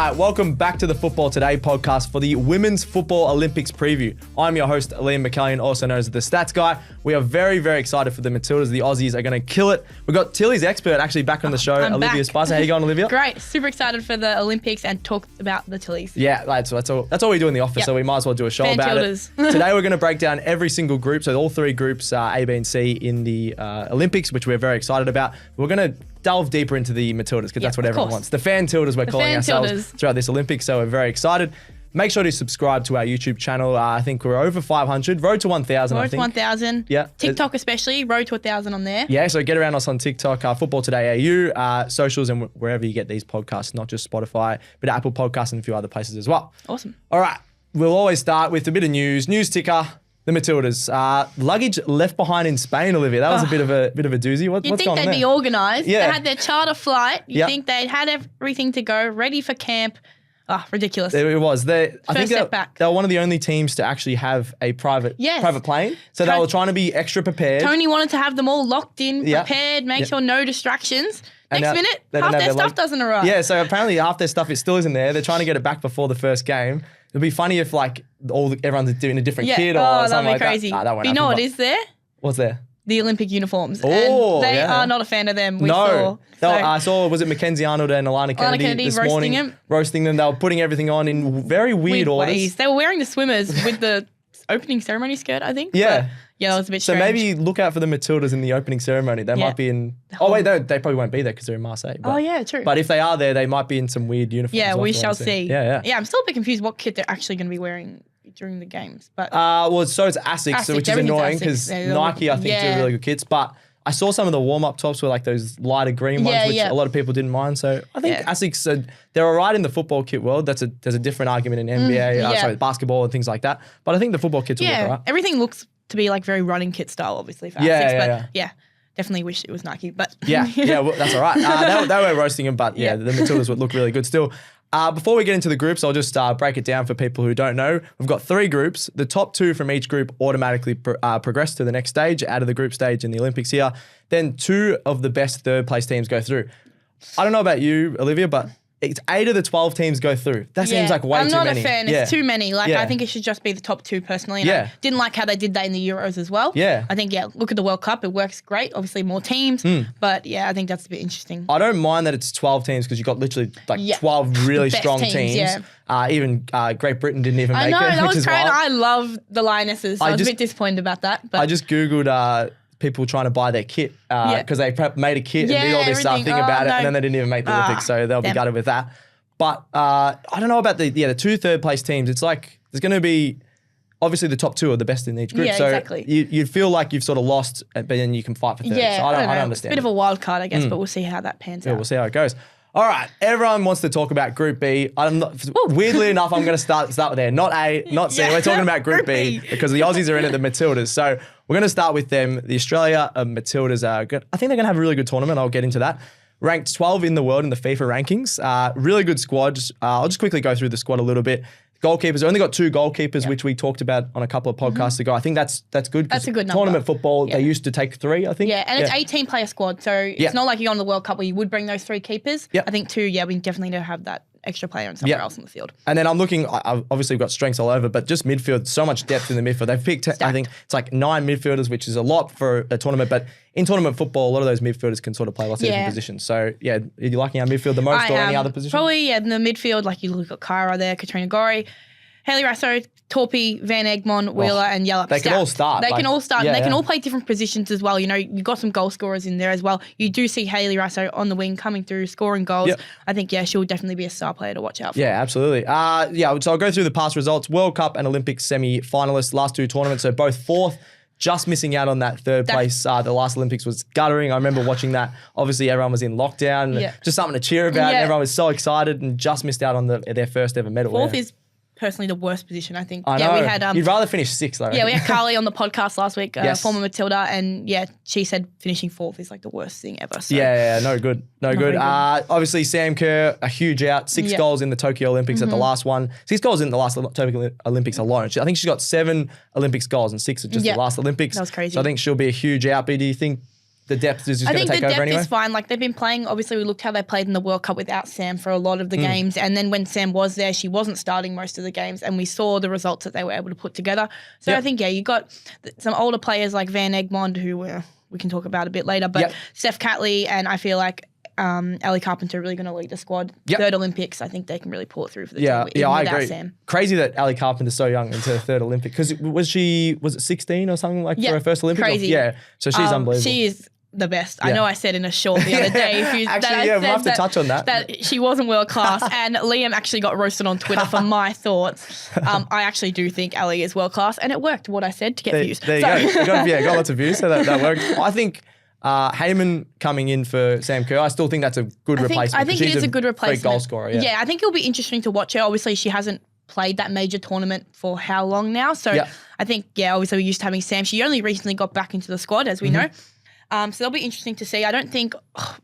right, welcome back to the Football Today podcast for the Women's Football Olympics preview. I'm your host, Liam McAllion, also known as the Stats Guy. We are very, very excited for the Matildas. The Aussies are going to kill it. We've got Tilly's expert actually back on the show, Olivia Spicer. How you going, Olivia? Great. Super excited for the Olympics and talk about the Tillies. Yeah, that's all we do in the office, so we might as well do a show about it. Today we're going to break down every single group, so all three groups, A, B, and C in the Olympics, which we're very excited about. We're going to delve deeper into the Matildas because that's what everyone wants. The fan Tildas we're calling ourselves throughout this Olympics, so we're very excited. Make sure to subscribe to our YouTube channel. I think we're over 500. Road to 1,000, I think. Road to 1,000. Yeah. TikTok especially. Road to 1,000 on there. Yeah, so get around us on TikTok, Football Today AU, socials, and wherever you get these podcasts, not just Spotify, but Apple Podcasts and a few other places as well. Awesome. All right. We'll always start with a bit of news. News ticker. The Matildas. Luggage left behind in Spain, Olivia. That was a bit of a doozy. What's going on there? You'd think they'd be organised. Yeah. They had their charter flight. You'd think they'd had everything to go, ready for camp. Ridiculous. It was. I think they were one of the only teams to actually have a private plane. So they were trying to be extra prepared. Tony wanted to have them all locked in, prepared, make sure no distractions. Next minute, half their stuff doesn't arrive. Yeah, so apparently half their stuff still isn't there. They're trying to get it back before the first game. It'd be funny if everyone's doing a different kit or something like that. That'd be crazy. That won't you know happen, what is there? What's there? The Olympic uniforms. Oh, and they are not a fan of them. I saw, was it Mackenzie Arnold and Alana Kennedy this morning roasting them. They were putting everything on in very weird orders. Ways. They were wearing the swimmers with the opening ceremony skirt, I think. Yeah. That was a bit strange. So maybe look out for the Matildas in the opening ceremony. They might be in... Oh, wait, they probably won't be there because they're in Marseille. But, true. But if they are there, they might be in some weird uniforms. Yeah, we shall see. Yeah. Yeah, I'm still a bit confused what kit they're actually going to be wearing during the games. But so it's Asics, which is annoying because Nike, I think, do really good kits. But I saw some of the warm-up tops were like those lighter green ones, which a lot of people didn't mind. So I think Asics, they're all right in the football kit world. There's a different argument in NBA, basketball and things like that. But I think the football kits will look all right. Everything looks to be like very running kit style, obviously, for Asics. But definitely wish it was Nike. But well, that's all right. They were roasting them, but the Matildas would look really good still. Before we get into the groups, I'll just break it down for people who don't know. We've got 3 groups. The top 2 from each group automatically progress to the next stage, out of the group stage in the Olympics here. Then 2 of the best third-place teams go through. I don't know about you, Olivia, but it's 8 of the 12 teams go through. That seems like way too many. I'm not a fan. It's too many. I think it should just be the top 2 personally. And I didn't like how they did that in the Euros as well. Yeah. I think, look at the World Cup. It works great. Obviously, more teams. But, I think that's a bit interesting. I don't mind that it's 12 teams because you've got literally 12 really strong teams. Even Great Britain didn't even make it. I know. That was great. I love the Lionesses. I was a bit disappointed about that. But I just Googled... people trying to buy their kit because they made a kit and did all this thing about it, and then they didn't even make the Olympics, so they'll be gutted with that. But I don't know about the 2 third-place teams. It's like there's going to be obviously the top 2 are the best in each group. Yeah, so exactly. you feel like you've sort of lost, but then you can fight for third. Yeah, so I don't understand. It's a bit of a wild card, I guess, but we'll see how that pans out. We'll see how it goes. All right, everyone wants to talk about Group B. Weirdly enough, I'm going to start with there. Not A, not C. We're talking about Group B because the Aussies are in it, the Matildas. So we're going to start with them. The Australia Matildas are good. I think they're going to have a really good tournament. I'll get into that. Ranked 12 in the world in the FIFA rankings. Really good squad. I'll just quickly go through the squad a little bit. Goalkeepers, only got 2 goalkeepers, which we talked about on a couple of podcasts ago. I think that's good. That's a good number. Tournament football, they used to take 3, I think. Yeah, and it's 18-player squad, so it's not like you're on the World Cup where you would bring those 3 keepers. I think 2, we definitely need to have that extra player and somewhere else in the field. And then I'm looking, obviously we've got strengths all over, but just midfield, so much depth in the midfield. They've picked, I think it's like 9 midfielders, which is a lot for a tournament, but in tournament football, a lot of those midfielders can sort of play lots of different positions. So, are you liking our midfield the most or any other position? Probably, in the midfield, like you look at Kyra there, Katrina Gorey, Hayley Raso, Torpy, Van Egmond, Wheeler, and Yallop. They can all start. They can all start. And they can all play different positions as well. You've got some goal scorers in there as well. You do see Hayley Raso on the wing coming through, scoring goals. I think, she'll definitely be a star player to watch out for. Yeah, absolutely. So I'll go through the past results. World Cup and Olympic semi-finalists, last 2 tournaments, so both 4th. Just missing out on that 3rd place. The last Olympics was guttering. I remember watching that. Obviously, everyone was in lockdown. Just something to cheer about. Everyone was so excited and just missed out on their first ever medal. 4th is personally the worst position, I think. I know. We had, you'd rather finish 6th, though. Yeah, we had Carly on the podcast last week, former Matilda, and she said finishing 4th is like the worst thing ever. So. Yeah, no good. No good. Obviously, Sam Kerr, a huge out, 6 goals in the Tokyo Olympics at the last one. 6 goals in the last Tokyo Olympics alone. I think she's got 7 Olympics goals and 6 at just the last Olympics. That was crazy. So I think she'll be a huge out. But do you think the depth is just I going to think take the over depth anyway? is fine. Like they've been playing, obviously we looked how they played in the World Cup without Sam for a lot of the games. And then when Sam was there, she wasn't starting most of the games and we saw the results that they were able to put together. So I think, you got some older players like Van Egmond who we can talk about a bit later, but Steph Catley and I feel like Ellie Carpenter are really going to lead the squad. Third Olympics, I think they can really pull it through for the team even I without agree. Sam. Crazy that Ellie Carpenter's so young into her third Olympic because was it 16 or something like for her first Olympic? Crazy. So she's unbelievable. She is the best. I know I said in a short the other day. We'll have to touch on that. That she wasn't world class, and Liam actually got roasted on Twitter for my thoughts. I actually do think Ellie is world class, and it worked what I said to get views. There you go. Got lots of views, so that worked. I think Heyman coming in for Sam Kerr, I still think that's a good replacement. I think it is a good replacement. Great goal scorer. Yeah, I think it'll be interesting to watch her. Obviously, she hasn't played that major tournament for how long now? So I think, obviously we're used to having Sam. She only recently got back into the squad, as we know. So that'll be interesting to see. I don't think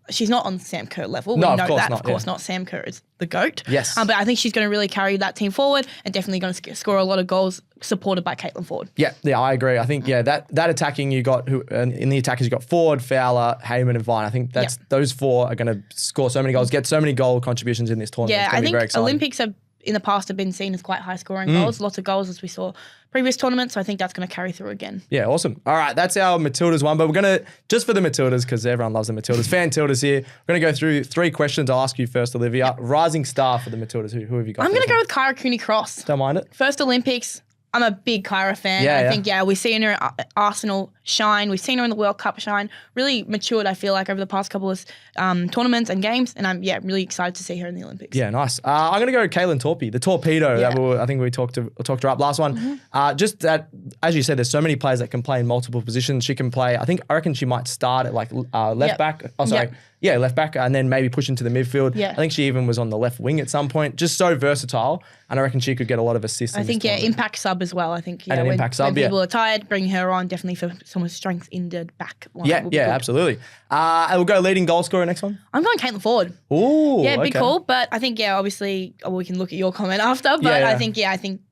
she's not on Sam Kerr level. We know that. Of course not. Sam Kerr is the GOAT. Yes. But I think she's going to really carry that team forward and definitely going to score a lot of goals supported by Caitlin Foord. Yeah, I agree. I think, that attacking you got, in the attackers you got Foord, Fowler, Heyman and Vine. I think those four are going to score so many goals, get so many goal contributions in this tournament. Yeah, it's going to be very exciting. Olympics in the past have been seen as quite high scoring goals, lots of goals as we saw previous tournaments. So I think that's going to carry through again. Yeah, awesome. All right, that's our Matildas one, but we're going to, just for the Matildas, because everyone loves the Matildas, fan Tildas here, we're going to go through 3 questions. I'll ask you first, Olivia. Rising star for the Matildas, who have you got? I'm going to go with Kyra Cooney-Cross. Don't mind it. First Olympics. I'm a big Kyra fan. I think, we've seen her at Arsenal shine. We've seen her in the World Cup shine. Really matured, I feel like, over the past couple of tournaments and games. And I'm, really excited to see her in the Olympics. Yeah, nice. I'm going to go Caitlin Torpey, the torpedo. That I think we talked her up last one. Just that, as you said, there's so many players that can play in multiple positions. She can play, I reckon she might start at like left back. Oh, sorry. Yeah, left back, and then maybe push into the midfield. I think she even was on the left wing at some point. Just so versatile, and I reckon she could get a lot of assists. I think, impact sub as well. I think, and an impact sub, when people are tired, bring her on definitely for some of the strength in the back line. Absolutely. And we'll go leading goal scorer next one. I'm going Caitlin Foord. Ooh, yeah, big call, but I think obviously we can look at your comment after, but I think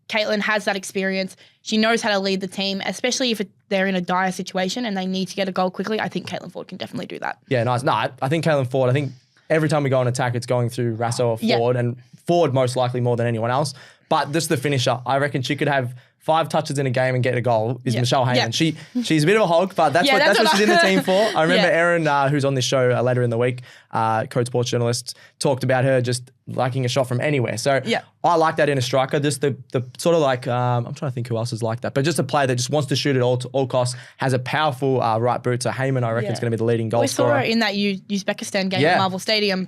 Caitlin has that experience. She knows how to lead the team, especially if they're in a dire situation and they need to get a goal quickly. I think Caitlin Foord can definitely do that. Yeah, nice. No, I think Caitlin Foord, I think every time we go on attack, it's going through Rasso or Foord, and Foord most likely more than anyone else. But just the finisher, I reckon she could have 5 touches in a game and get a goal is Michelle Heyman. She's a bit of a hog, but that's what she's in the team for. I remember Erin, who's on this show later in the week, Code Sports journalist, talked about her just liking a shot from anywhere. So I like that in a striker. Just the sort of like, I'm trying to think who else is like that, but just a player that just wants to shoot at all costs, has a powerful right boot. So Heyman, I reckon, is going to be the leading goal scorer. We saw her in that Uzbekistan game at Marvel Stadium.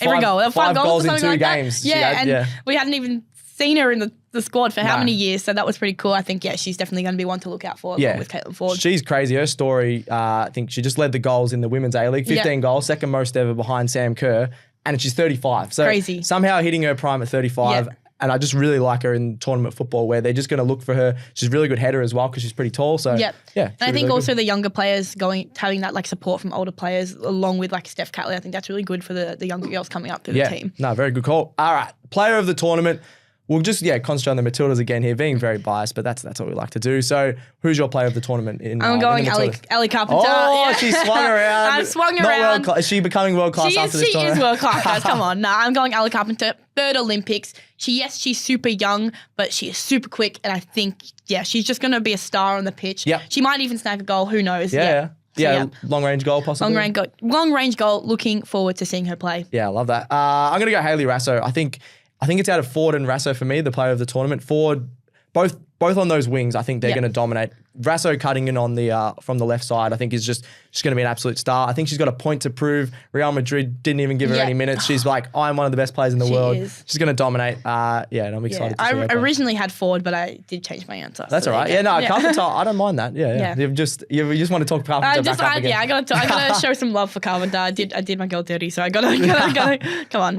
Every goal. 5 goals in 2 like games. We hadn't even seen her in the squad for how many years, so that was pretty cool. I think, she's definitely going to be one to look out for with Caitlin Foord. She's crazy. Her story, I think she just led the goals in the Women's A-League, 15 goals, second most ever behind Sam Kerr, and she's 35. So crazy. Somehow hitting her prime at 35. And I just really like her in tournament football where they're just going to look for her. She's a really good header as well because she's pretty tall. So, and I think also the younger players having that like support from older players along with like Steph Catley, I think that's really good for the younger girls coming up through the team. No, very good call. All right. Player of the tournament. We'll just, concentrate on the Matildas again here, being very biased, but that's what we like to do. So who's your player of the tournament? I'm going Ellie Carpenter. Oh, she swung around. I swung around. Is she becoming world-class after this tournament? She is world-class, guys. Come on. No, I'm going Ellie Carpenter. 3rd Olympics. She's super young, but she is super quick. And I think, she's just going to be a star on the pitch. Yep. She might even snag a goal. Who knows? Long-range goal possibly. Long-range goal. Looking forward to seeing her play. Yeah, I love that. I'm going to go Hayley Rasso. I think it's out of Foord and Rasso for me, the player of the tournament. Foord, both on those wings, I think they're going to dominate. Rasso cutting in on the from the left side, I think is just going to be an absolute star. I think she's got a point to prove. Real Madrid didn't even give her any minutes. She's like, I'm one of the best players in the world. She's going to dominate. And I'm excited to see her play. I originally had Foord, but I did change my answer. That's all right. Carpenter, I don't mind that. You just want to talk Carpenter back up again. I got to show some love for Carpenter. I did my girl dirty, so I got to come on.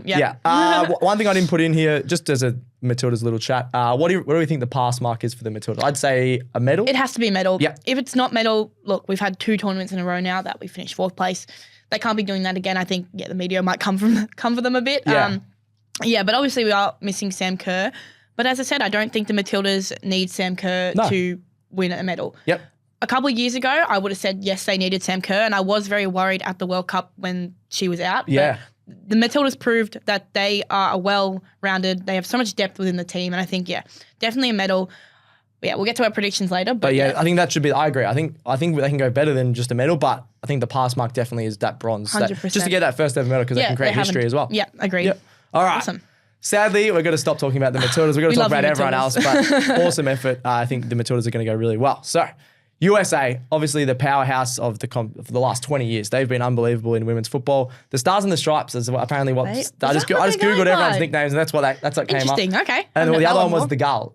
One thing I didn't put in here, just as a Matilda's little chat. What do we think the pass mark is for the Matildas? I'd say a medal. It has to be a medal. Yep. If it's not medal, look, we've had 2 tournaments in a row now that we finished 4th place. They can't be doing that again. I think the media might come for them a bit. But obviously we are missing Sam Kerr. But as I said, I don't think the Matildas need Sam Kerr to win a medal. Yep. a couple of years ago, I would have said, yes, they needed Sam Kerr, and I was very worried at the World Cup when she was out. Yeah. But the Matildas proved that they are well-rounded. They have so much depth within the team, and I think, definitely a medal. Yeah, we'll get to our predictions later. But I think that should be, I agree. I think they can go better than just a medal, but I think the pass mark definitely is that bronze. 100%. Just to get that first ever medal because they can create history as well. Yeah, agreed. Yep. All right. Awesome. Sadly, we're going to stop talking about the Matildas. We're going to talk about everyone else, but awesome effort. I think the Matildas are going to go really well. So, USA, obviously the powerhouse of the last 20 years. They've been unbelievable in women's football. The Stars and the Stripes is apparently what I just googled everyone's nicknames, and that's what came up. Interesting. Okay. And the other one was the Gals.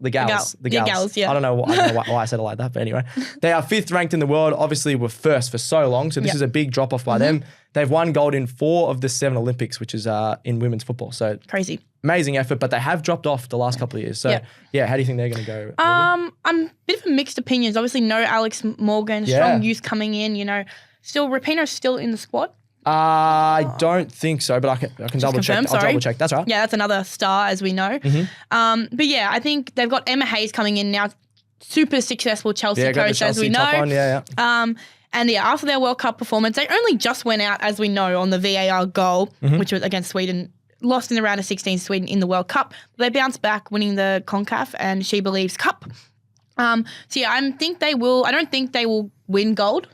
Yeah. I don't know why I said it like that, but anyway, they are 5th ranked in the world. Obviously, were first for so long, so this is a big drop off by them. They've won gold in 4 of the 7 Olympics, which is in women's football. So crazy. Amazing effort, but they have dropped off the last couple of years. So, how do you think they're going to go? I'm a bit of mixed opinions. Obviously, no Alex Morgan, strong youth coming in, Still, Rapinoe's still in the squad? I don't think so, but I can double check. I'll double check. That's right. Yeah, that's another star, as we know. But yeah, I think they've got Emma Hayes coming in now, super successful Chelsea coach, as we know. And after their World Cup performance, they only just went out, as we know, on the VAR goal, which was against Sweden. Lost in the round of 16 Sweden in the World Cup. But they bounced back, winning the CONCACAF and She Believes Cup. I think they will. I don't think they will win gold.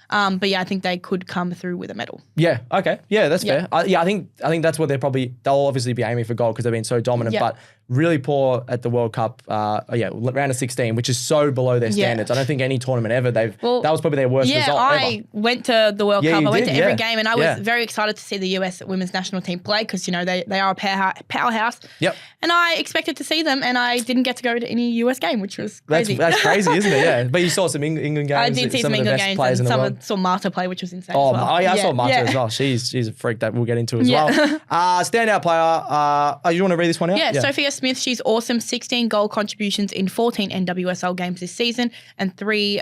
But I think they could come through with a medal. Yeah. Okay. Yeah, that's fair. I think that's what they'll obviously be aiming for gold because they've been so dominant, but really poor at the World Cup. Round of 16, which is so below their standards. I don't think any tournament ever that was probably their worst result ever. I went to the World Cup. I went to every game, and I was very excited to see the US women's national team play because they are a powerhouse. Yep. And I expected to see them, and I didn't get to go to any US game, which was crazy. That's crazy, isn't it? Yeah. But you saw some England games. I did see some England games, and saw Marta play, which was insane. I saw Marta as well. She's a freak that we'll get into as well. Standout player. You want to read this one out? Yeah. Sophia Smith. She's awesome. 16 goal contributions in 14 NWSL games this season, and 3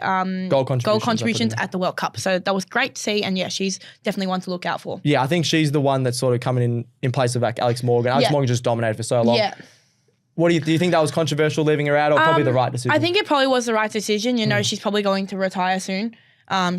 goal contributions at the World Cup. So that was great to see, and she's definitely one to look out for. Yeah, I think she's the one that's sort of coming in place of Alex Morgan. Alex Morgan just dominated for so long. Yeah. What do you think that was controversial leaving her out, or probably the right decision? I think it probably was the right decision. She's probably going to retire soon.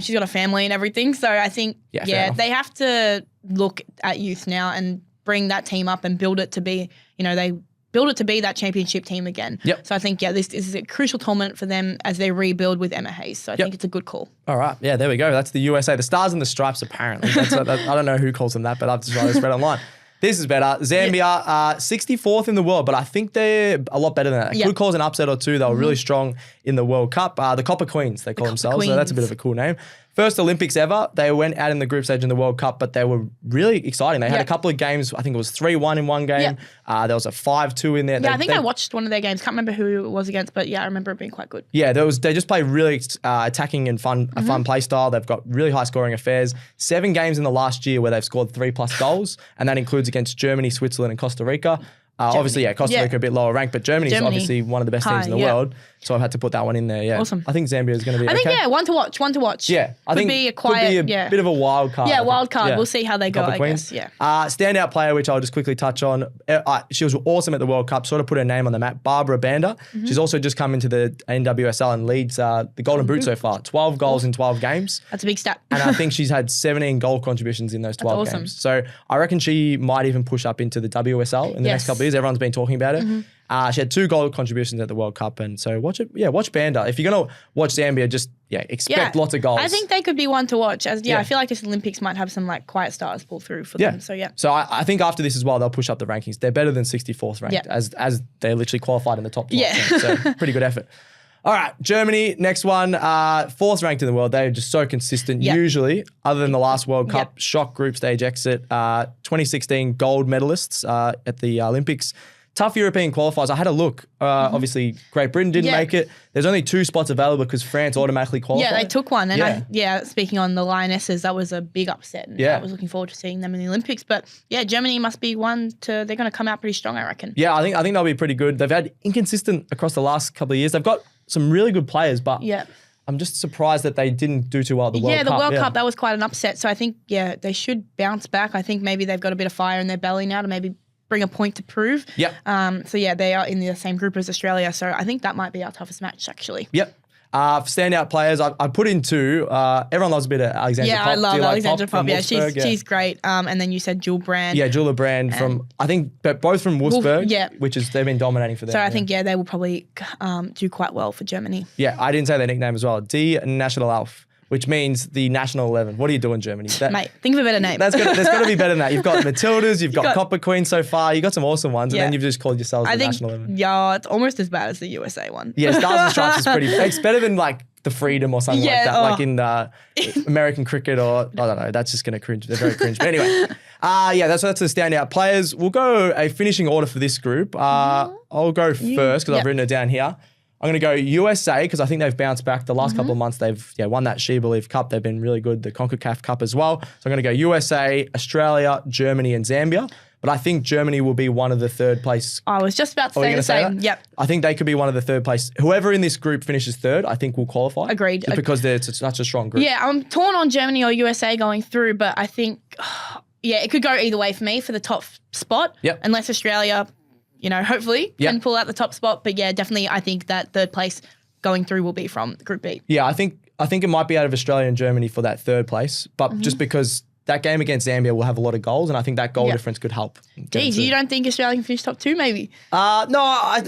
She's got a family and everything, so I think they have to look at youth now and bring that team up and build it to be, they build it to be that championship team again. Yep. So I think, this is a crucial tournament for them as they rebuild with Emma Hayes. So I think it's a good call. All right. Yeah, there we go. That's the USA. The Stars and the Stripes, apparently. I don't know who calls them that, but I've just read online. This is better. Zambia, 64th in the world, but I think they're a lot better than that. Could cause an upset or two. They were really strong in the World Cup. The Copper Queens, they call themselves. So that's a bit of a cool name. First Olympics ever. They went out in the group stage in the World Cup, but they were really exciting. They had a couple of games. I think it was 3-1 in one game. There was a 5-2 in there. Yeah, I think I watched one of their games. Can't remember who it was against, but I remember it being quite good. Yeah, they just play really attacking and fun play style. They've got really high scoring affairs. 7 games in the last year where they've scored 3+ goals, and that includes against Germany, Switzerland, and Costa Rica. Obviously, Costa Rica a bit lower ranked, but Germany's obviously one of the best teams in the world. So I've had to put that one in there. Yeah, awesome. I think Zambia is going to be. I think one to watch. Yeah, I think could be a bit of a wild card. Yeah, wild card. We'll see how they go. I guess. Yeah. Standout player, which I'll just quickly touch on. She was awesome at the World Cup. Sort of put her name on the map. Barbara Banda. She's also just come into the NWSL and leads the Golden Boot so far. 12 goals in 12 games. That's a big stat. And I think she's had 17 goal contributions in those 12 games. So I reckon she might even push up into the WSL in the next couple of years. Everyone's been talking about it. She had 2 goal contributions at the World Cup, and so watch it. Yeah, watch Banda. If you're gonna watch Zambia, just expect lots of goals. I think they could be one to watch. I feel like this Olympics might have some quiet stars pull through for them. So So I think after this as well, they'll push up the rankings. They're better than 64th ranked, as they literally qualified in the top 12. So pretty good effort. All right, Germany, next one, 4th ranked in the world. They're just so consistent. Usually, other than the last World Cup, shock group stage exit, 2016 gold medalists at the Olympics. Tough European qualifiers. I had a look. Obviously, Great Britain didn't make it. There's only 2 spots available because France automatically qualified. Yeah, they took one. And speaking on the Lionesses, that was a big upset. And I was looking forward to seeing them in the Olympics. But Germany must be they're going to come out pretty strong, I reckon. Yeah, I think they'll be pretty good. They've had inconsistent across the last couple of years. They've got some really good players, but I'm just surprised that they didn't do too well at the World Cup. Yeah, the World Cup, that was quite an upset. So I think, they should bounce back. I think maybe they've got a bit of fire in their belly now to maybe bring a point to prove. Yep. They are in the same group as Australia, so I think that might be our toughest match, actually. Yep. For standout players, I put in two. Everyone loves a bit of Alexandra Pop. I love Alexandra Pop. Pop. Yeah, she's great. And then you said Jewel Brand. Yeah, Jewel Brand from, I think, both from Wolfsburg, which is, they've been dominating for them. So I think, they will probably do quite well for Germany. Yeah, I didn't say their nickname as well. Die Nationalelf, which means the National 11. What are you doing, Germany? Mate, think of a better name. There's got to be better than that. You've got Matildas, you've got Copper Queen so far. You've got some awesome ones, and then you've just called yourselves the National 11. Yeah, it's almost as bad as the USA one. Yeah, Stars and Stripes is pretty. It's better than like the Freedom or something like that, like in American cricket or I don't know. That's just gonna cringe. They're very cringe. But anyway, that's the standout players. We'll go a finishing order for this group. I'll go first because I've written it down here. I'm going to go USA because I think they've bounced back the last couple of months. They've won that She Believe Cup. They've been really good, the CONCACAF Cup as well. So I'm going to go USA, Australia, Germany and Zambia. But I think Germany will be one of the third place. I was just about to say the same. Yep. I think they could be one of the third place. Whoever in this group finishes third, I think will qualify. Agreed. Just because they're such a strong group. Yeah, I'm torn on Germany or USA going through, but I think, it could go either way for me for the top spot. Yep. Unless Australia, hopefully can pull out the top spot. But yeah, definitely I think that third place going through will be from Group B. Yeah, I think it might be out of Australia and Germany for that third place, but just because that game against Zambia will have a lot of goals, and I think that goal difference could help. Geez, you don't think Australia can finish top two, maybe? No, I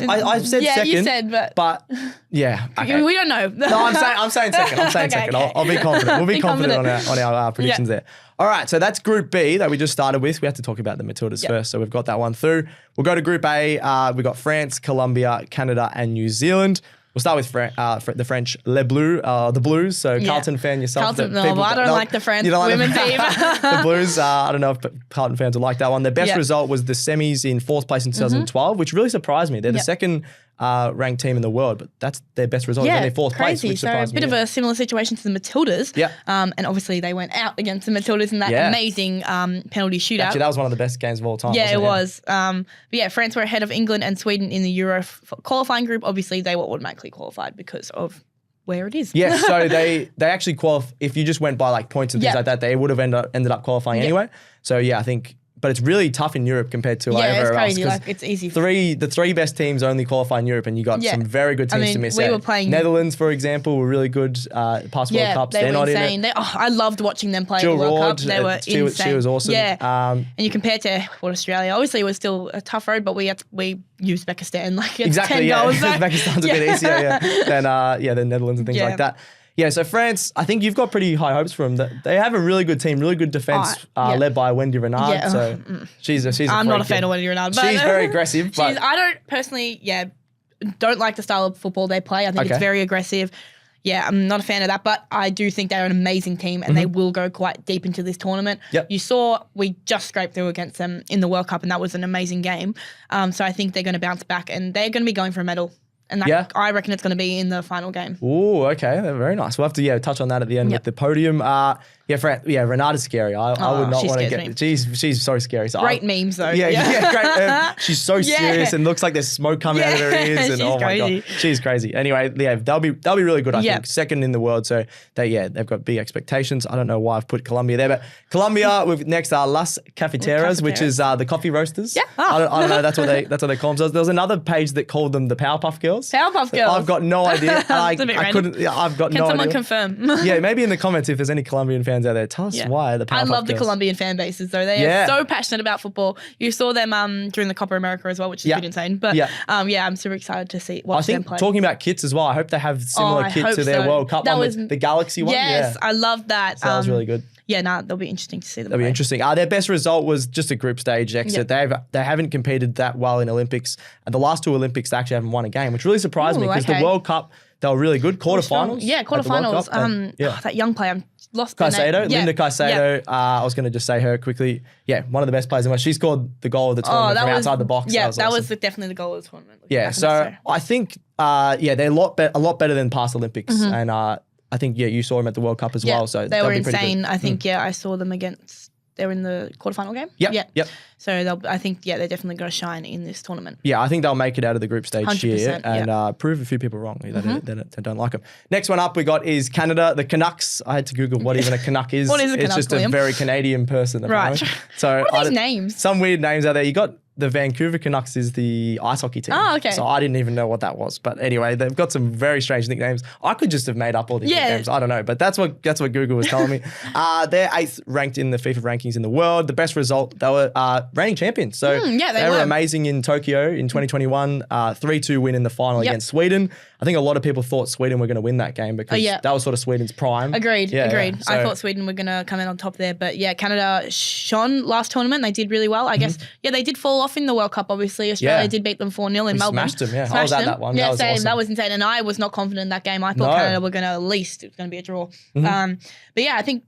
said second. Yeah, you said, but yeah, okay. We don't know. No, I'm saying second. Second. Okay. I'll be confident. We'll be confident on our predictions there. All right, so that's Group B that we just started with. We have to talk about the Matildas first, so we've got that one through. We'll go to Group A. We've got France, Colombia, Canada, and New Zealand. We'll start with the French, Les Bleus, the Blues. So Carlton fan yourself. Carlton, I don't like the French women's team. The Blues, I don't know if Carlton fans will like that one. Their best result was the semis in fourth place in 2012, which really surprised me. They're the second ranked team in the world, but that's their best result. Yeah, they're fourth place, which surprised me. So a bit of a similar situation to the Matildas. Yeah. And obviously they went out against the Matildas in that amazing penalty shootout. Actually, that was one of the best games of all time. Yeah, it was. But yeah, France were ahead of England and Sweden in the Euro qualifying group. Obviously, they were automatically qualified because of where it is. Yeah, so they actually qualify. If you just went by like points and things like that, they would have ended up qualifying anyway. So yeah, I think. But it's really tough in Europe compared to everywhere else. It's crazy. Like, it's easy. The three best teams only qualify in Europe, and you got some very good teams to miss out. Were playing Netherlands, for example, were really good past World Cups. They're not insane. in it. I loved watching them play Jill the World Ward, Cup. They were insane. She was awesome. Yeah. And you compare to Australia, obviously it was still a tough road, but we used Uzbekistan like it's 10 goals. Uzbekistan's a bit easier than Netherlands and things like that. Yeah, so France, I think you've got pretty high hopes for them. They have a really good team, really good defense led by Wendy Renard. Yeah. So she's I'm not a fan of Wendy Renard. But she's very aggressive. But I don't personally, don't like the style of football they play. I think it's very aggressive. Yeah, I'm not a fan of that, but I do think they're an amazing team and they will go quite deep into this tournament. Yep. You saw we just scraped through against them in the World Cup and that was an amazing game. So I think they're going to bounce back and they're going to be going for a medal. And I reckon it's going to be in the final game. Oh, okay. Very nice. We'll have to touch on that at the end with the podium. Renard is scary. I would not want to get... She's so scary. So great memes though. Great. She's so serious and looks like there's smoke coming out of her ears. And oh my God. She's crazy. Anyway, they'll be really good, I think. Second in the world. So they've got big expectations. I don't know why I've put Colombia there, but Colombia with next are Las Cafeteras, which is the coffee roasters. Yeah. I don't know. That's what they call themselves. There was another page that called them the Powerpuff Girls. Powerpuff Girls. I've got no idea. I couldn't. I've got no idea. Can someone confirm? Yeah, maybe in the comments if there's any Colombian fans out there, tell us why the Powerpuff Girls. I love the Colombian fan bases though. They are so passionate about football. You saw them during the Copa America as well, which is pretty insane. But I'm super excited to watch them play. Talking about kits as well, I hope they have similar kit to their World Cup one, the Galaxy one. Yes, I love that. So that was really good. Yeah, that'll be interesting to see them. That'll be interesting. Their best result was just a group stage exit. They haven't competed that well in Olympics. And the last two Olympics, they actually haven't won a game, which really surprised me because the World Cup, they were really good. Quarterfinals. Yeah, quarterfinals. That young player, I'm lost. Caicedo, Linda Caicedo. I was going to just say her quickly. Yeah, one of the best players in the world. She scored the goal of the tournament from outside the box. Yeah, that was definitely the goal of the tournament. Yeah, so I think they're a lot better than past Olympics, and I think you saw them at the World Cup as well. So they were insane. I think I saw them against. They're in the quarterfinal game. Yep. So I think they're definitely going to shine in this tournament. Yeah, I think they'll make it out of the group stage here 100%, and prove a few people wrong. They don't like them. Next one up we got is Canada, the Canucks. I had to Google what even a Canuck is. What is a Canuck, It's just Liam? a very Canadian person. Right. So what are these names? Some weird names out there. You got the Vancouver Canucks is the ice hockey team. Oh, okay. So I didn't even know what that was. But anyway, they've got some very strange nicknames. I could just have made up all these nicknames. I don't know. But that's what Google was telling me. They're 8th ranked in the FIFA rankings in the world. The best result, they were reigning champions. So they were amazing in Tokyo in 2021. 3-2 win in the final against Sweden. I think a lot of people thought Sweden were going to win that game because that was sort of Sweden's prime. Agreed. So, I thought Sweden were going to come in on top there. But yeah, Canada shone last tournament. They did really well. I guess, they did fall off in the World Cup, obviously. Australia did beat them 4-0 in Melbourne. Smashed them, I was at that one. Yeah, that was awesome. That was insane. And I was not confident in that game. I thought Canada were going to at least, it was going to be a draw. But yeah, I think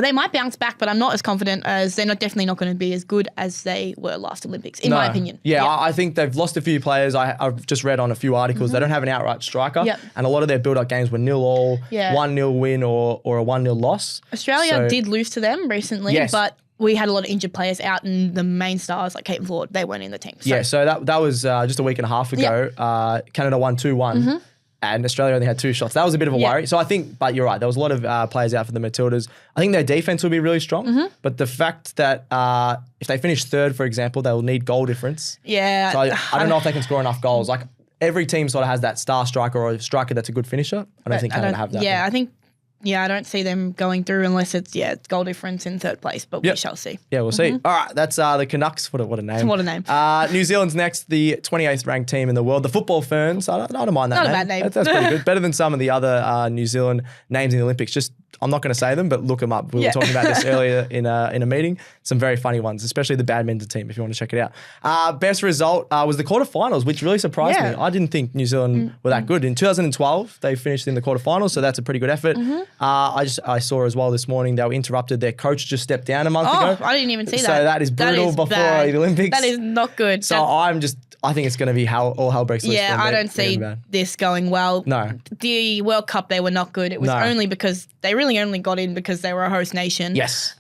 they might bounce back, but I'm not as confident as they're definitely not going to be as good as they were last Olympics, in my opinion. Yeah, I think they've lost a few players. I've just read on a few articles. They don't have an outright striker. And a lot of their build-up games were 0-all, 1-0 win or a 1-0 loss. Australia did lose to them recently, but we had a lot of injured players out, and the main stars like Kate and Foord, they weren't in the team. So that was just a week and a half ago. Canada won 2-1. And Australia only had 2 shots. That was a bit of a worry. So I think, but you're right, there was a lot of players out for the Matildas. I think their defense will be really strong. But the fact that if they finish 3rd, for example, they'll need goal difference. Yeah. So I don't know if they can score enough goals. Like every team sort of has that star striker or a striker that's a good finisher. I don't think Canada have that. Yeah, I think. Yeah, I don't see them going through unless it's goal difference in 3rd place, but we shall see. Yeah, we'll see. All right, that's the Canucks. What a name. What a name. New Zealand's next, the 28th ranked team in the world. The Football Ferns. I don't mind that name. Not a bad name. That's pretty good. Better than some of the other New Zealand names in the Olympics. Just I'm not going to say them, but look them up. We were talking about this earlier in a meeting. Some very funny ones, especially the badminton team, if you want to check it out. Best result was the quarterfinals, which really surprised me. I didn't think New Zealand were that good. In 2012, they finished in the quarterfinals, so that's a pretty good effort. I saw as well this morning they were interrupted. Their coach just stepped down a month ago. I didn't even see that. So that is brutal before the Olympics. That is not good. So I think it's going to be all hell breaks loose. Yeah, I don't see this going well. No. The World Cup, they were not good. It was only because they really only got in because they were a host nation. Yes.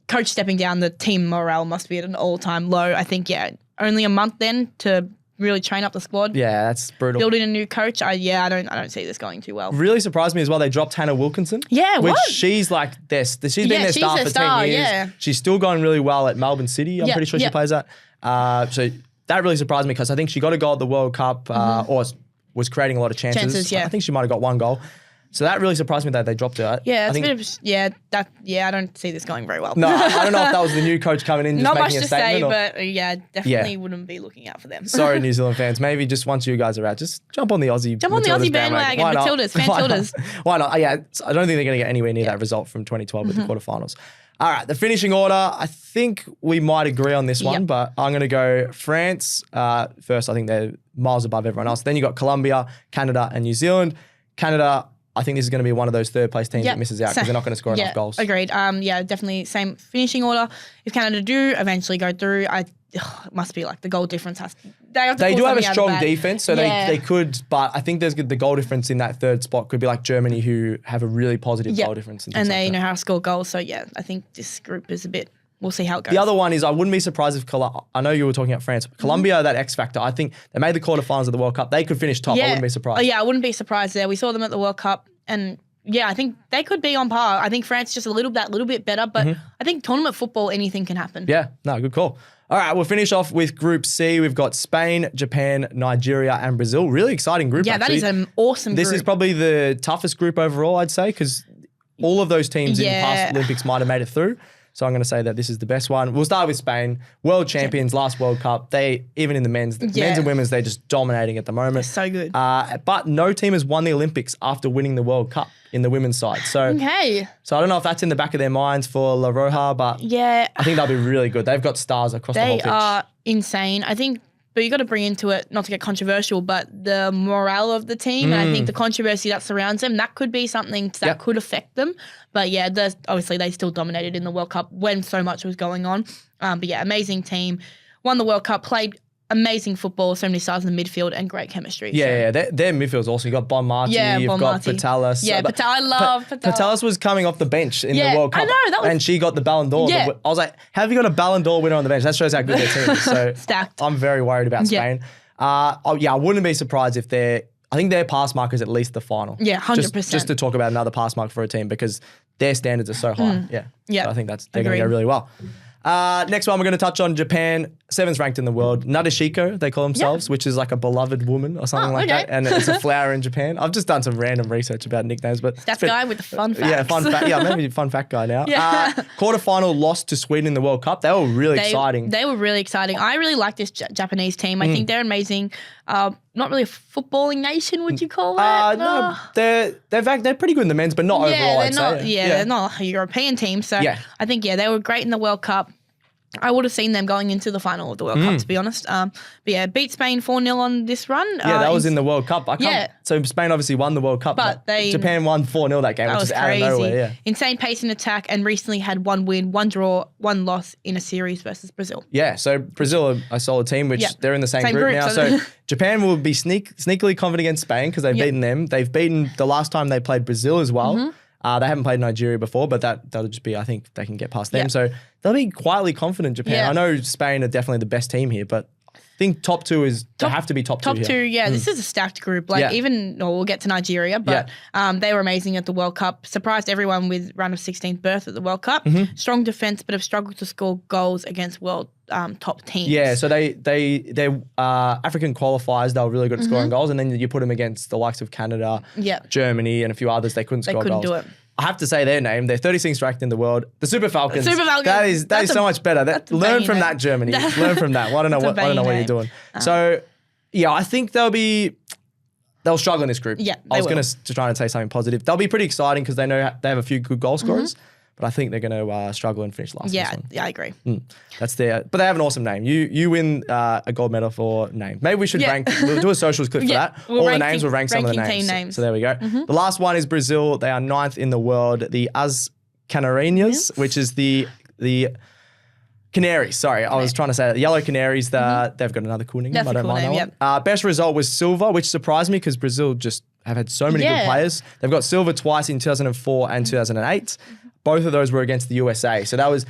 Coach stepping down, the team morale must be at an all-time low. I think, only a month then to really train up the squad. Yeah, that's brutal. Building a new coach. I don't see this going too well. Really surprised me as well. They dropped Hannah Wilkinson. Yeah, which she's like this. She's been their star for 10 years. Yeah. She's still going really well at Melbourne City. I'm pretty sure she plays that. So that really surprised me because I think she got a goal at the World Cup or was creating a lot of chances. I think she might have got 1 goal. So that really surprised me that they dropped her. Yeah, it's a bit of, I don't see this going very well. No, I don't know if that was the new coach coming in just not making much a statement. Not much to say, but definitely wouldn't be looking out for them. Sorry, New Zealand fans. Maybe just once you guys are out, just jump on the Aussie bandwagon. Matildas, Fantildas. Why not? Yeah, I don't think they're going to get anywhere near that result from 2012 with the quarterfinals. All right, the finishing order, I think we might agree on this one, but I'm going to go France first. I think they're miles above everyone else. Then you got Colombia, Canada, and New Zealand. Canada, I think this is going to be one of those 3rd place teams that misses out because they're not going to score enough goals. Agreed. Definitely same finishing order. If Canada do eventually go through, it must be like the goal difference has. They do have a strong defense, so they could. But I think there's the goal difference in that 3rd spot could be like Germany, who have a really positive goal difference, and they know how to score goals. So I think this group is a bit. We'll see how it goes. The other one is I wouldn't be surprised if I know you were talking about France. Colombia, that X factor. I think they made the quarterfinals of the World Cup. They could finish top. I wouldn't be surprised. I wouldn't be surprised there. We saw them at the World Cup, and I think they could be on par. I think France is just a little bit better, but I think tournament football, anything can happen. Yeah, no, good call. All right, we'll finish off with Group C. We've got Spain, Japan, Nigeria, and Brazil. Really exciting group, actually. That is an awesome group. This is probably the toughest group overall, I'd say, because all of those teams in past Olympics might have made it through. So I'm going to say that this is the best one. We'll start with Spain. World champions, last World Cup. They, even in the men's and women's, they're just dominating at the moment. They're so good. But no team has won the Olympics after winning the World Cup in the women's side. So I don't know if that's in the back of their minds for La Roja, but I think they'll be really good. They've got stars across the whole pitch. They are insane. I think, but you got to bring into it, not to get controversial, but the morale of the team. And I think the controversy that surrounds them, that could be something that could affect them. But obviously they still dominated in the World Cup when so much was going on. But amazing team. Won the World Cup, played amazing football, so many stars in the midfield and great chemistry. Their midfield's awesome. You've got Bon Marty, you've got Patalas. Yeah, I love Patalas. Patalas was coming off the bench in the World Cup. I know, and she got the Ballon d'Or. Yeah. I was like, how have you got a Ballon d'Or winner on the bench? That shows how good their team is. So stacked. I'm very worried about Spain. I wouldn't be surprised if I think their pass mark is at least the final. Yeah, 100%. Just to talk about another pass mark for a team because their standards are so high. So I think they're going to go really well. Next one, we're going to touch on Japan. 7th ranked in the world. Nadeshiko, they call themselves, which is like a beloved woman or something like that. And it's a flower in Japan. I've just done some random research about nicknames, but Stats guy with the fun facts. Yeah, fun fact. Yeah, maybe fun fact guy now. Quarterfinal loss to Sweden in the World Cup. They were really exciting. They were really exciting. I really like this Japanese team. I think they're amazing. Not really a footballing nation, would you call it? No, they're pretty good in the men's, but not overall. They're not a European team. So I think they were great in the World Cup. I would have seen them going into the final of the World Cup, to be honest. But yeah, beat Spain 4-0 on this run. Yeah, that was in the World Cup. So Spain obviously won the World Cup, but Japan won 4-0 that game, which is out of nowhere. Yeah. Insane pace in attack, and recently had 1 win, 1 draw, 1 loss in a series versus Brazil. Yeah, so Brazil are a solid team, which they're in the same group now. So Japan will be sneakily confident against Spain because they've beaten them. They've beaten the last time they played Brazil as well. They haven't played Nigeria before, but that'll just be, I think they can get past them. So they'll be quietly confident, Japan. I know Spain are definitely the best team here, but I think top 2 is, they have to be top 2 here. Top 2, this is a stacked group. We'll get to Nigeria, but they were amazing at the World Cup. Surprised everyone with round of 16th berth at the World Cup. Strong defense, but have struggled to score goals against world top teams. Yeah, so they African qualifiers, they were really good at scoring goals, and then you put them against the likes of Canada, Germany, and a few others. They couldn't score goals. They couldn't do it. I have to say their name. They're 36th ranked in the world. The Super Falcons. That is so much better. Learn from that, Germany. Learn from that. I don't know what you're doing. So yeah, I think they'll struggle in this group. Yeah, I was going to try and say something positive. They'll be pretty exciting because they know they have a few good goal scorers. But I think they're going to struggle and finish last. Yeah, I agree. That's but they have an awesome name. You win a gold medal for name. Maybe we should rank. We'll do a socials clip for that. All the names, we'll rank some of the names. So there we go. The last one is Brazil. They are 9th in the world. The Canarinhas, which is the Canaries. Sorry, I was trying to say that. The Yellow Canaries. They've got another cool name. I don't mind that one. Best result was silver, which surprised me because Brazil just have had so many good players. They've got silver twice in 2004 and 2008. Both of those were against the USA. So that was,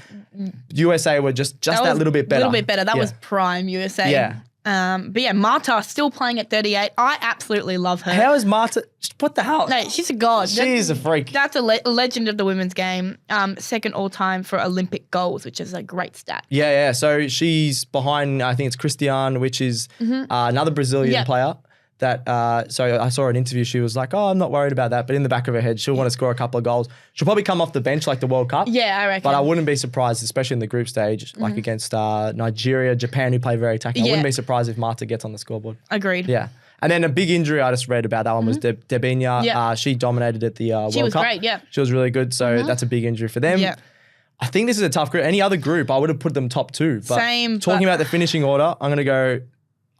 USA were just that little bit better. That was prime USA. Yeah. But yeah, Marta still playing at 38. I absolutely love her. How is Marta? What the hell? No, she's a god. She's a freak. That's a legend of the women's game. Second all time for Olympic goals, which is a great stat. Yeah. So she's behind, I think it's Christian, which is another Brazilian player. So I saw an interview. She was like, "Oh, I'm not worried about that," but in the back of her head, she'll want to score a couple of goals. She'll probably come off the bench like the World Cup. Yeah, I reckon. But I wouldn't be surprised, especially in the group stage, like against Nigeria, Japan, who play very attacking. I wouldn't be surprised if Marta gets on the scoreboard. Agreed. Yeah. And then a big injury I just read about that one was Debinha. She dominated at the World Cup. She was great, She was really good, so that's a big injury for them. Yeah. I think this is a tough group. Any other group, I would have put them top 2. But talking about the finishing order, I'm going to go...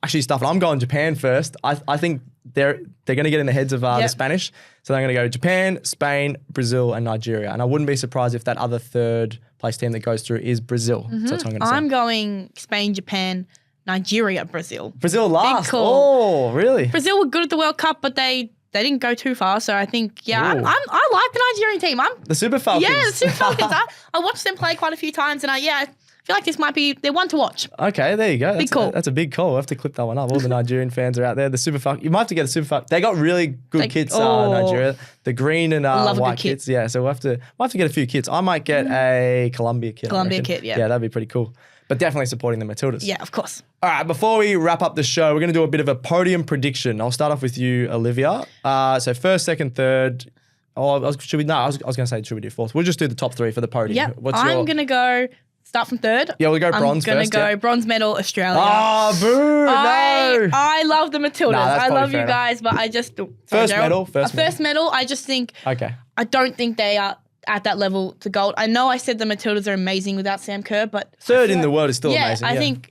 Actually, I'm going Japan first. I think they're going to get in the heads of the Spanish. So they're going to go Japan, Spain, Brazil, and Nigeria. And I wouldn't be surprised if that other third place team that goes through is Brazil. So that's what I'm going to say. I'm going Spain, Japan, Nigeria, Brazil. Brazil last. Oh, really? Brazil were good at the World Cup, but they didn't go too far. So I think, I like the Nigerian team. The Super Falcons. Yeah, the Super Falcons. I watched them play quite a few times, and I feel like this might be, they're one to watch. Okay, there you go. Big call. That's a big call. We'll have to clip that one up. All the Nigerian fans are out there. The Super Falcons. You might have to get a Super Falcons. They got really good kits, Nigeria. The green and white kits. Yeah, so we'll have to get a few kits. I might get a Colombia kit. Yeah, that'd be pretty cool. But definitely supporting the Matildas. Yeah, of course. All right, before we wrap up the show, we're going to do a bit of a podium prediction. I'll start off with you, Olivia. So first, second, third. I was going to say, should we do fourth? We'll just do the top 3 for the podium. Yeah, I'm going to go... Start from third. Yeah, we'll go bronze first. I'm going to go bronze medal, Australia. Oh, boo, no. I love the Matildas. I love you guys, but I just... First medal. First medal, I just think... Okay. I don't think they are at that level to gold. I know I said the Matildas are amazing without Sam Kerr, but... Third in the world is still amazing. I think,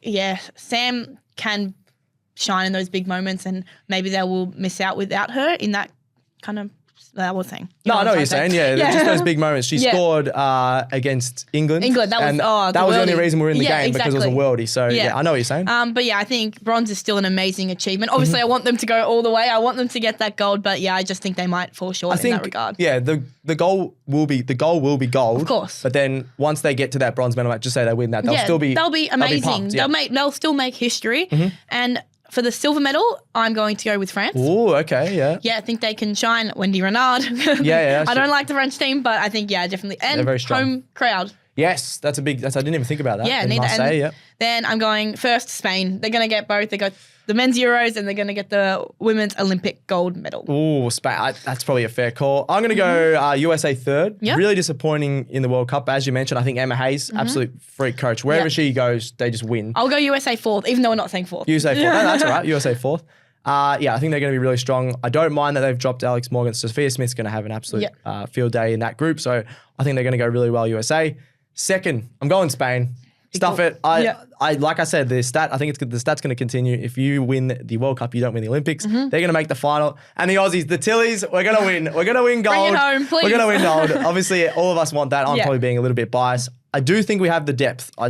Sam can shine in those big moments, and maybe they will miss out without her in that kind of... I was saying. No, I know what you're saying. Yeah, just those big moments. She scored against England. That was the only reason we're in the game because it was a worldie. So I know what you're saying. But I think bronze is still an amazing achievement. Obviously, I want them to go all the way. I want them to get that gold. But I just think they might fall short in that regard. Yeah, the goal will be gold. Of course. But then once they get to that bronze medal match, just say they win that, they'll be amazing. They'll still make history. And for the silver medal, I'm going to go with France. Oh, okay, yeah. Yeah, I think they can shine. Wendy Renard. Yeah. I don't like the French team, but I think, definitely. And they're very strong. Home crowd. Yes, I didn't even think about that. Yeah, neither. Marseille, yeah. Then I'm going first Spain. They're going to get both. They got the men's Euros and they're going to get the women's Olympic gold medal. Ooh, Spain. That's probably a fair call. I'm going to go USA third. Yep. Really disappointing in the World Cup. As you mentioned, I think Emma Hayes, absolute freak coach. Wherever she goes, they just win. I'll go USA fourth, even though we're not saying fourth. USA fourth. No, that's all right. USA fourth. Yeah, I think they're going to be really strong. I don't mind that they've dropped Alex Morgan. Sophia Smith's going to have an absolute field day in that group. So I think they're going to go really well, USA. Second, I'm going Spain. Stuff it. I like I said, the stat's going to continue. If you win the World Cup, you don't win the Olympics. They're going to make the final. And the Aussies, the Tillies, we're going to win. We're going to win gold. Bring it home, please. We're going to win gold. Obviously, all of us want that. I'm probably being a little bit biased. I do think we have the depth. I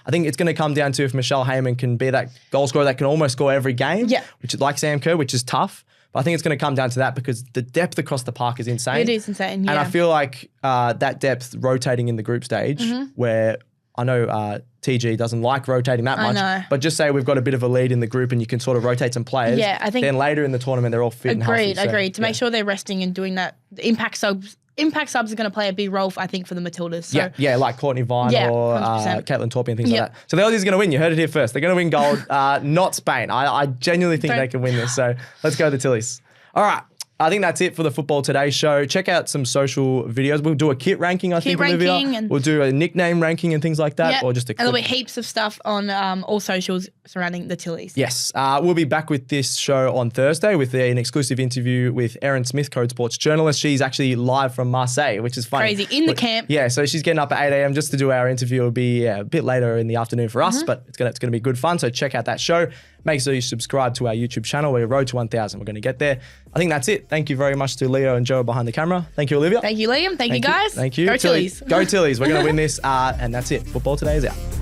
think it's going to come down to if Michelle Heyman can be that goal scorer that can almost score every game, which is like Sam Kerr, which is tough. But I think it's going to come down to that because the depth across the park is insane. It is insane, And I feel like that depth rotating in the group stage where I know TG doesn't like rotating that much, but just say we've got a bit of a lead in the group and you can sort of rotate some players. Yeah, I think. Then later in the tournament, they're all fit and healthy. Agreed. To make sure they're resting and doing that, the impact subs are going to play a big role, I think, for the Matildas. So. Yeah, like Courtney Vine or Caitlin Torpy and things like that. So the Aussies are going to win. You heard it here first. They're going to win gold, not Spain. I genuinely think they can win this. So let's go the Tillies. All right. I think that's it for the Football Today show. Check out some social videos. We'll do a kit ranking, I think, Olivia. We'll do a nickname ranking and things like that. Or just a and there'll be heaps of stuff on all socials surrounding the Tillies. Yes. We'll be back with this show on Thursday with an exclusive interview with Erin Smith, Code Sports journalist. She's actually live from Marseille, which is funny. Crazy. In the camp. Yeah, so she's getting up at 8 a.m. just to do our interview. It'll be a bit later in the afternoon for us, but it's gonna be good fun. So check out that show. Make sure you subscribe to our YouTube channel. We're road to 1,000. We're going to get there. I think that's it. Thank you very much to Leo and Joe behind the camera. Thank you, Olivia. Thank you, Liam. Thank you, guys. Thank you. Go Tillies. Go Tillies. We're going to win this. And that's it. Football Today is out.